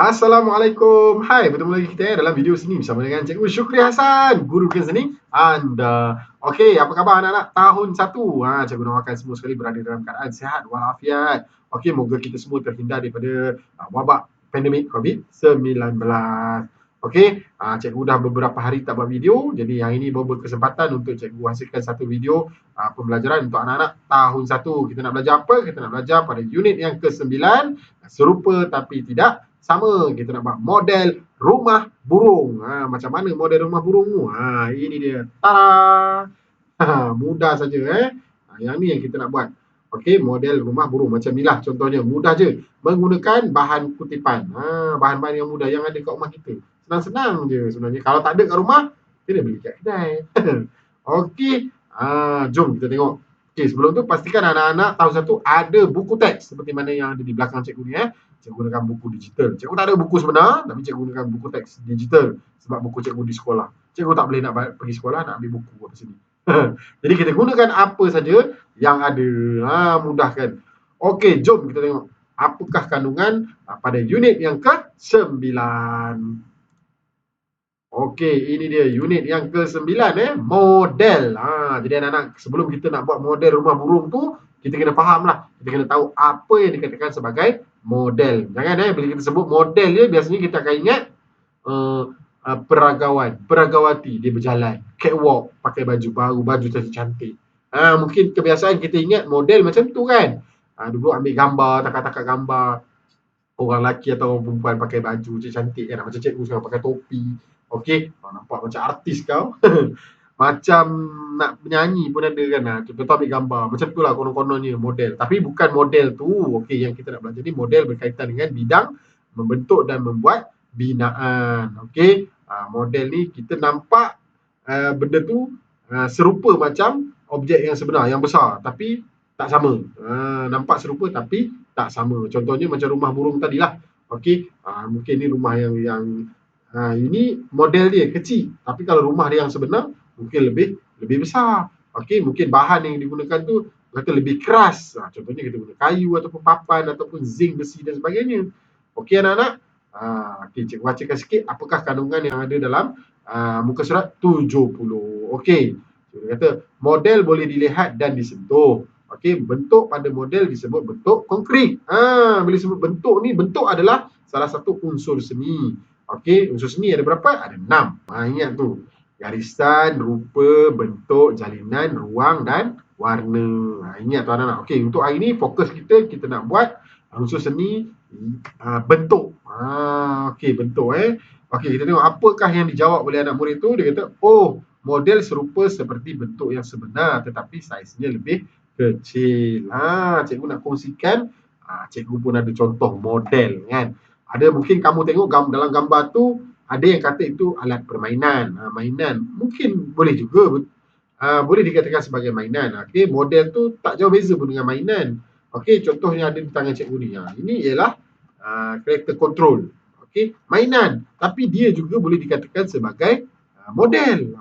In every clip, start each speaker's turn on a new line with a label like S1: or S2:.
S1: Assalamualaikum. Hai, bertemu lagi kita dalam video sini bersama dengan Cikgu Syukri Hasan, guru seni anda. Okey, apa khabar anak-anak tahun 1? Cikgu doakan semua sekali berada dalam keadaan sihat walafiat. Okey, moga kita semua terhindar daripada wabak pandemik COVID-19. Okey, cikgu dah beberapa hari tak buat video, jadi yang ini baru berkesempatan untuk cikgu hasilkan satu video pembelajaran untuk anak-anak tahun 1. Kita nak belajar apa? Kita nak belajar pada unit yang ke-9, serupa tapi tidak sama. Kita nak buat model rumah burung. Macam mana model rumah burung tu? Ini dia. Tada! Mudah saja. Yang ni yang kita nak buat. Okey, model rumah burung macam inilah contohnya. Mudah je. Menggunakan bahan kutipan. Bahan-bahan yang mudah yang ada kat rumah kita. Senang-senang je sebenarnya. Kalau tak ada kat rumah, kita beli kat kedai. Okey. Jom kita tengok. Okey, sebelum tu pastikan anak-anak tahun 1 ada buku teks seperti mana yang ada di belakang cikgu ni. Cikgu gunakan buku digital. Cikgu tak ada buku sebenar, tapi cikgu gunakan buku teks digital sebab buku cikgu di sekolah. Cikgu tak boleh nak pergi sekolah nak ambil buku kat sini. Jadi kita gunakan apa saja yang ada. Mudahkan. Okey, jom kita tengok apakah kandungan pada unit yang ke-9. Okey, ini dia unit yang ke-9 model. Jadi anak-anak, sebelum kita nak buat model rumah burung tu, kita kena fahamlah. Kita kena tahu apa yang dikatakan sebagai model. Jangan bila kita sebut model je, biasanya kita akan ingat peragawan, peragawati dia berjalan, catwalk, pakai baju baru, baju cantik-cantik. Mungkin kebiasaan kita ingat model macam tu kan. Dulu ambil gambar, takak-takak gambar orang lelaki atau orang perempuan pakai baju cantik kan, macam cikgu sekarang pakai topi. Okey, nampak macam artis kau. Macam nak menyanyi pun ada kan. Contoh ambil gambar. Macam tu lah konon-kononnya model. Tapi bukan model tu. Okey, yang kita nak belajar ni model berkaitan dengan bidang membentuk dan membuat binaan. Okey, model ni kita nampak benda tu serupa macam objek yang sebenar, yang besar. Tapi tak sama. Nampak serupa tapi tak sama. Contohnya macam rumah burung tadilah. Okey, mungkin ni rumah yang ini model dia kecil. Tapi kalau rumah dia yang sebenar, mungkin lebih besar. Okey, mungkin bahan yang digunakan tu kata lebih keras. Contohnya kita guna kayu ataupun papan ataupun zinc, besi dan sebagainya. Okey anak-anak. Okey, cikgu bacakan sikit apakah kandungan yang ada dalam muka surat 70. Okey. Cikgu kata model boleh dilihat dan disentuh. Okey, bentuk pada model disebut bentuk konkret. Bila sebut bentuk ni, bentuk adalah salah satu unsur seni. Okey, unsur seni ada berapa? Ada 6. Ingat tu. Garisan, rupa, bentuk, jalinan, ruang dan warna. Ingat tu anak-anak. Okey, untuk hari ni fokus kita nak buat unsur seni bentuk. Okey, bentuk Okey, kita tengok apakah yang dijawab oleh anak murid tu. Dia kata, model serupa seperti bentuk yang sebenar tetapi saiznya lebih kecil. Cikgu nak kongsikan, cikgu pun ada contoh model kan. Ada mungkin kamu tengok dalam gambar tu, ada yang kata itu alat permainan, mainan. Mungkin boleh juga, boleh dikatakan sebagai mainan. Okey, model tu tak jauh beza pun dengan mainan. Okey, contohnya ada di tangan cikgu ni. Ini ialah kereta kontrol. Okey, mainan. Tapi dia juga boleh dikatakan sebagai model.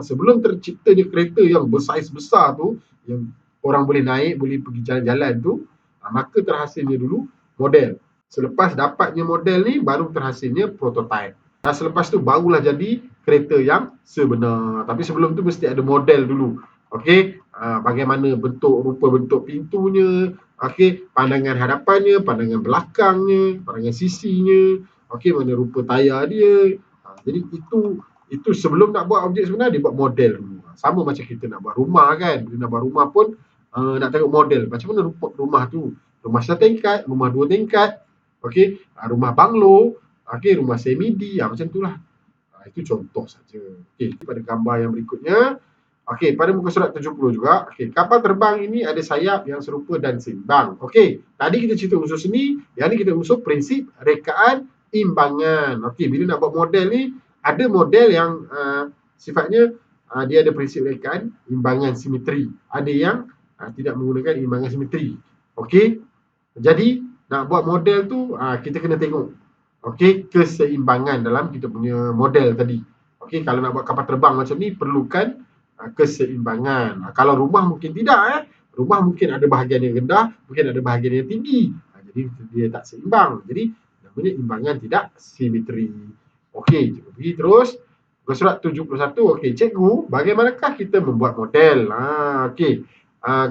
S1: Sebelum terciptanya kereta yang bersaiz besar tu, yang orang boleh naik, boleh pergi jalan-jalan tu, maka terhasilnya dulu model. Selepas dapatnya model ni, baru terhasilnya prototype. Dan selepas tu, barulah jadi kereta yang sebenar. Tapi sebelum tu, mesti ada model dulu. Okey, bagaimana rupa bentuk pintunya, okey, pandangan hadapannya, pandangan belakangnya, pandangan sisinya, okey, mana rupa tayar dia. Jadi itu sebelum nak buat objek sebenar, dia buat model dulu. Sama macam kita nak buat rumah kan. Bila nak buat rumah pun, nak tengok model. Macam mana rumah tu? Rumah satu tingkat, rumah 2 tingkat, okey, rumah banglo, okey, rumah semi-D, macam itulah. Itu contoh saja. Okey, pada gambar yang berikutnya. Okey, pada muka surat 70 juga. Okey, kapal terbang ini ada sayap yang serupa dan seimbang. Okey, tadi kita cerita unsur seni, yang ni kita unsur prinsip rekaan imbangan. Okey, bila nak buat model ni, ada model yang sifatnya dia ada prinsip rekaan imbangan simetri. Ada yang tidak menggunakan imbangan simetri. Okey, jadi nak buat model tu kita kena tengok keseimbangan dalam kita punya model tadi. Okey, kalau nak buat kapal terbang macam ni perlukan keseimbangan. Kalau rumah mungkin tidak Rumah mungkin ada bahagian yang rendah, mungkin ada bahagian yang tinggi. Jadi dia tak seimbang. Jadi Penyimbangan tidak simetri. Okey, cikgu pergi terus. Muka surat 71. Okey, cikgu, bagaimanakah kita membuat model? Okey.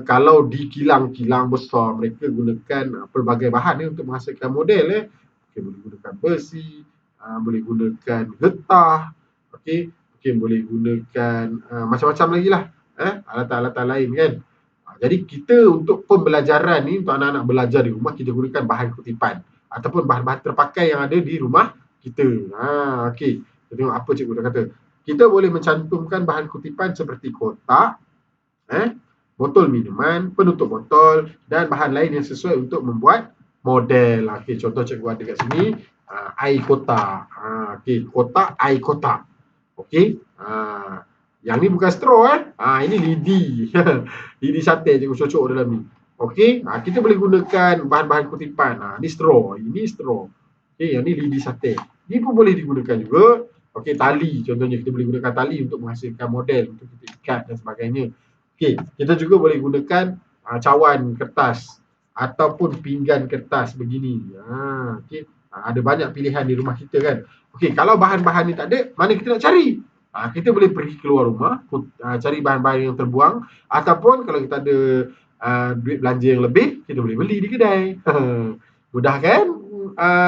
S1: Kalau di kilang-kilang besar, mereka gunakan pelbagai bahan untuk menghasilkan model. Okay, boleh gunakan besi, boleh gunakan getah, okey, mungkin boleh gunakan macam-macam lagi lah, alat-alatan lain kan. Jadi kita untuk pembelajaran ni, untuk anak-anak belajar di rumah, kita gunakan bahan kutipan ataupun bahan-bahan terpakai yang ada di rumah kita. Okey, kita tengok apa cikgu dah kata. Kita boleh mencantumkan bahan kutipan seperti kotak, botol minuman, penutup botol dan bahan lain yang sesuai untuk membuat model. Okey, contoh cikgu ada kat sini, air kotak. Okey, kotak air kotak. Okey. Yang ni bukan straw ini lidi. Lidi sate cikgu cocok dalam ni. Okey, kita boleh gunakan bahan-bahan kutipan. Ni straw, ini straw. Okey, yang ni lidi sate. Ni pun boleh digunakan juga. Okey, tali contohnya, kita boleh gunakan tali untuk menghasilkan model untuk kita ikat dan sebagainya. Okey, kita juga boleh gunakan cawan kertas ataupun pinggan kertas begini. Okey, ada banyak pilihan di rumah kita kan. Okey, kalau bahan-bahan ni tak ada, mana kita nak cari? Kita boleh pergi keluar rumah, cari bahan-bahan yang terbuang, ataupun kalau kita ada duit belanja yang lebih, kita boleh beli di kedai. Mudah kan?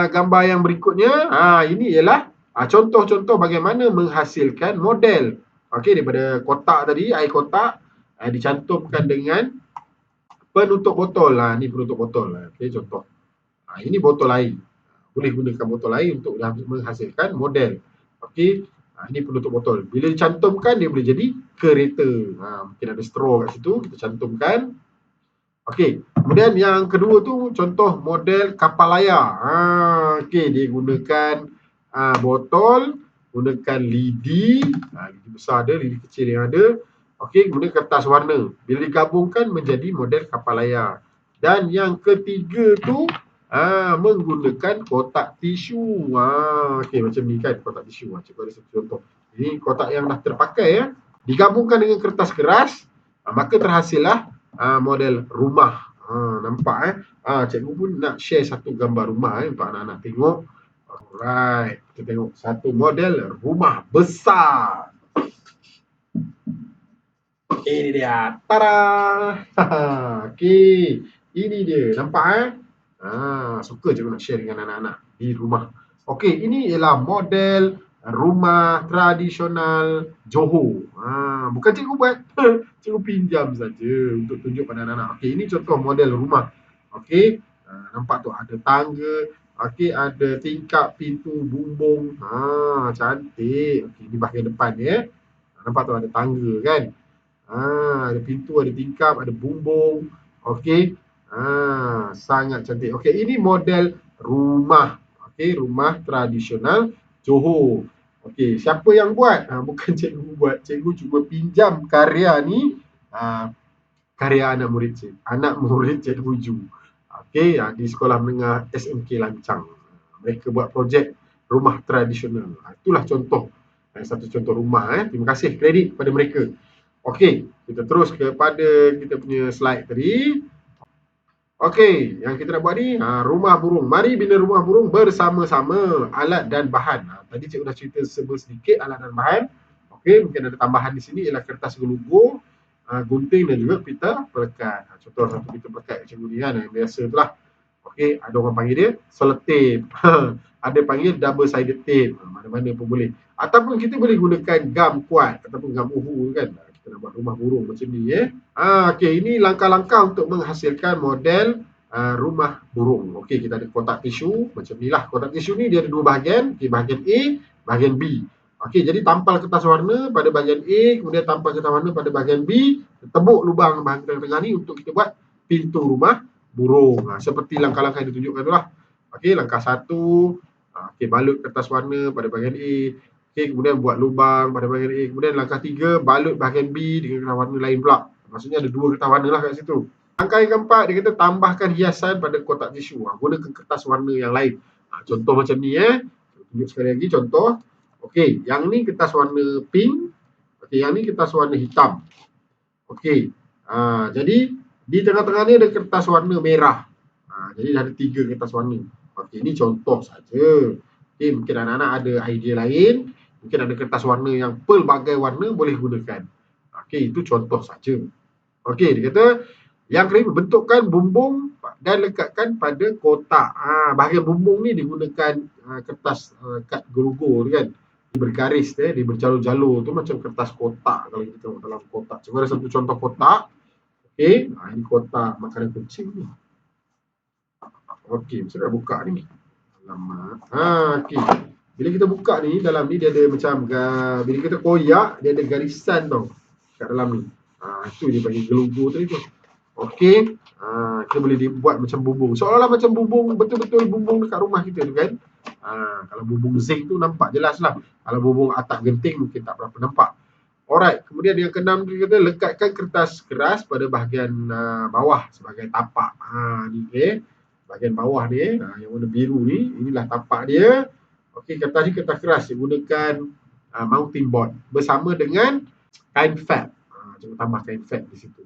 S1: Gambar yang berikutnya, ini ialah contoh-contoh bagaimana menghasilkan model. Okey, daripada kotak tadi, air kotak, dicantumkan dengan penutup botol. Ni penutup botol. Okey, contoh. Ini botol air. Boleh gunakan botol air untuk menghasilkan model. Okey, ini penutup botol. Bila dicantumkan, dia boleh jadi kereta. Mungkin ada straw kat situ, kita cantumkan. Okey, kemudian yang kedua tu contoh model kapal layar. Okey, dia gunakan botol, gunakan lidi, lidi besar ada, lidi kecil yang ada. Okey, kemudian kertas warna. Bila digabungkan menjadi model kapal layar. Dan yang ketiga tu menggunakan kotak tisu. Okey, macam ni kan kotak tisu. Cikgu ada satu contoh. Ini kotak yang dah terpakai digabungkan dengan kertas keras, maka terhasillah model rumah. Nampak cikgu pun nak share satu gambar rumah untuk anak-anak tengok. Alright, kita tengok satu model rumah besar. Ini dia. Tada. Okey, ini dia. Nampak suka cikgu nak share dengan anak-anak di rumah. Okey, ini ialah model rumah tradisional Johor. Bukan cikgu buat. Cikgu pinjam saja untuk tunjuk pada anak-anak. Okey, ini contoh model rumah. Okey, nampak tu ada tangga. Okey, ada tingkap, pintu, bumbung. Cantik. Okey, ini bahagian depan ya. Nampak tu ada tangga kan. Ada pintu, ada tingkap, ada bumbung. Okey. Sangat cantik. Okey, ini model rumah. Okey, rumah tradisional Johor. Okey, siapa yang buat? Bukan cikgu buat. Cikgu cuba pinjam karya ni, karya anak murid Cikgu Ju. Okey, di sekolah menengah SMK Lancang. Mereka buat projek rumah tradisional. Itulah contoh. Satu contoh rumah. Terima kasih kredit kepada mereka. Okey, kita terus kepada kita punya slide tadi. Okey, yang kita nak buat ni rumah burung. Mari bina rumah burung bersama-sama, alat dan bahan. Tadi cikgu dah cerita sedikit alat dan bahan. Okey, mungkin ada tambahan di sini ialah kertas gelugur, gunting dan juga pita pelekat. Contoh satu pita pelekat cikgu ni kan, yang biasa tu lah. Okey, ada orang panggil dia selotip. Ada panggil double sided tape. Mana-mana pun boleh. Ataupun kita boleh gunakan gam kuat ataupun gam uhu kan. Kita nak buat rumah burung macam ni Okey, ini langkah-langkah untuk menghasilkan model rumah burung. Okey, kita ada kotak tisu macam ni lah. Kotak tisu ni dia ada dua bahagian. Okey, bahagian A, bahagian B. Okey, jadi tampal kertas warna pada bahagian A, kemudian tampal kertas warna pada bahagian B, tebuk lubang bahagian tengah ni untuk kita buat pintu rumah burung. Seperti langkah-langkah yang ditunjukkan tu lah. Okey, langkah 1, okey, balut kertas warna pada bahagian A. Okey, kemudian buat lubang pada bahagian A. Kemudian langkah 3, balut bahagian B dengan kertas warna lain pula. Maksudnya ada 2 kertas warna lah kat situ. Langkah yang keempat, dia kata tambahkan hiasan pada kotak tisu. Gunakan kertas warna yang lain. Contoh macam ni tunjuk sekali lagi contoh. Okey, yang ni kertas warna pink. Okey, yang ni kertas warna hitam. Okey. Jadi di tengah-tengah ni ada kertas warna merah. Jadi ada 3 kertas warna. Okey, ini contoh saja. Okey, mungkin anak-anak ada idea lain, mungkin ada kertas warna yang pelbagai warna boleh gunakan. Okey, itu contoh saja. Okey, dia kata yang kelima, bentukkan bumbung dan lekatkan pada kotak. Bahagian bumbung ni digunakan kertas kad gelogo tu kan. Dia bergaris dia berjalur-jalur tu macam kertas kotak kalau kita tengok dalam kotak. Cuma ada satu contoh kotak. Okey, ini kotak makanan kucing ni. Okey, saya dah buka ni. Alamak. Okey. Bila kita buka ni, dalam ni dia ada macam bila kita koyak, dia ada garisan tau kat dalam ni. Itu dia bagi gelogo tadi tu. Okey. Kita boleh dibuat macam bumbung. Seolah-olah macam bumbung, betul-betul bumbung dekat rumah kita tu kan. Kalau bumbung zinc tu nampak jelas lah. Kalau bumbung atap genting mungkin tak berapa nampak. Alright, kemudian yang keenam dia kata lekatkan kertas keras pada bahagian bawah sebagai tapak. Ni bahagian bawah ni yang warna biru ni, inilah tapak dia. Okey, kertas ni kertas keras, dia gunakan mounting board bersama dengan kain fat. Jangan tambah kain fat di situ.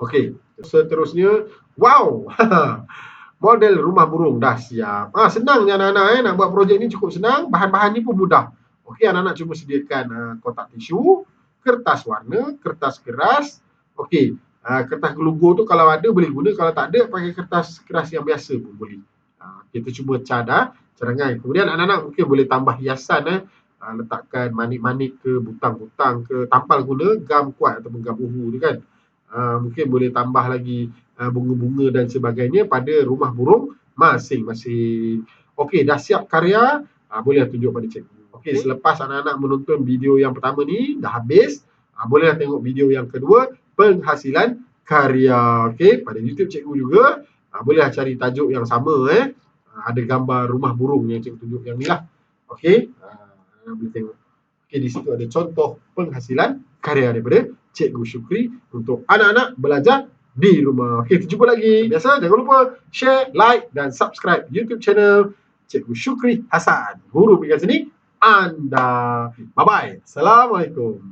S1: Okey, seterusnya, wow. Model rumah burung dah siap. Senangnya anak-anak nak buat projek ni cukup senang, bahan-bahan ni pun mudah. Okey, anak-anak cuma sediakan kotak tisu, kertas warna, kertas keras. Okey, kertas gelogo tu kalau ada boleh guna, kalau tak ada pakai kertas keras yang biasa pun boleh. Kita cuba cadangan. Kemudian anak-anak mungkin boleh tambah hiasan letakkan manik-manik ke, butang-butang ke, tampal guna gam kuat ataupun gam uhu tu kan. Mungkin boleh tambah lagi bunga-bunga dan sebagainya pada rumah burung masing-masing. Okey, dah siap karya, bolehlah tunjuk pada cikgu. Okey, selepas anak-anak menonton video yang pertama ni dah habis, bolehlah tengok video yang kedua, penghasilan karya. Okey, pada YouTube cikgu juga, bolehlah cari tajuk yang sama ada gambar rumah burung yang cikgu tunjuk yang ni lah. Okey, boleh tengok. Okey, di situ ada contoh penghasilan karya daripada Cikgu Syukri untuk anak-anak belajar di rumah. Okey, kita jumpa lagi. Biasa, jangan lupa share, like dan subscribe YouTube channel Cikgu Syukri Hasan, guru bidang seni anda. Bye-bye. Assalamualaikum.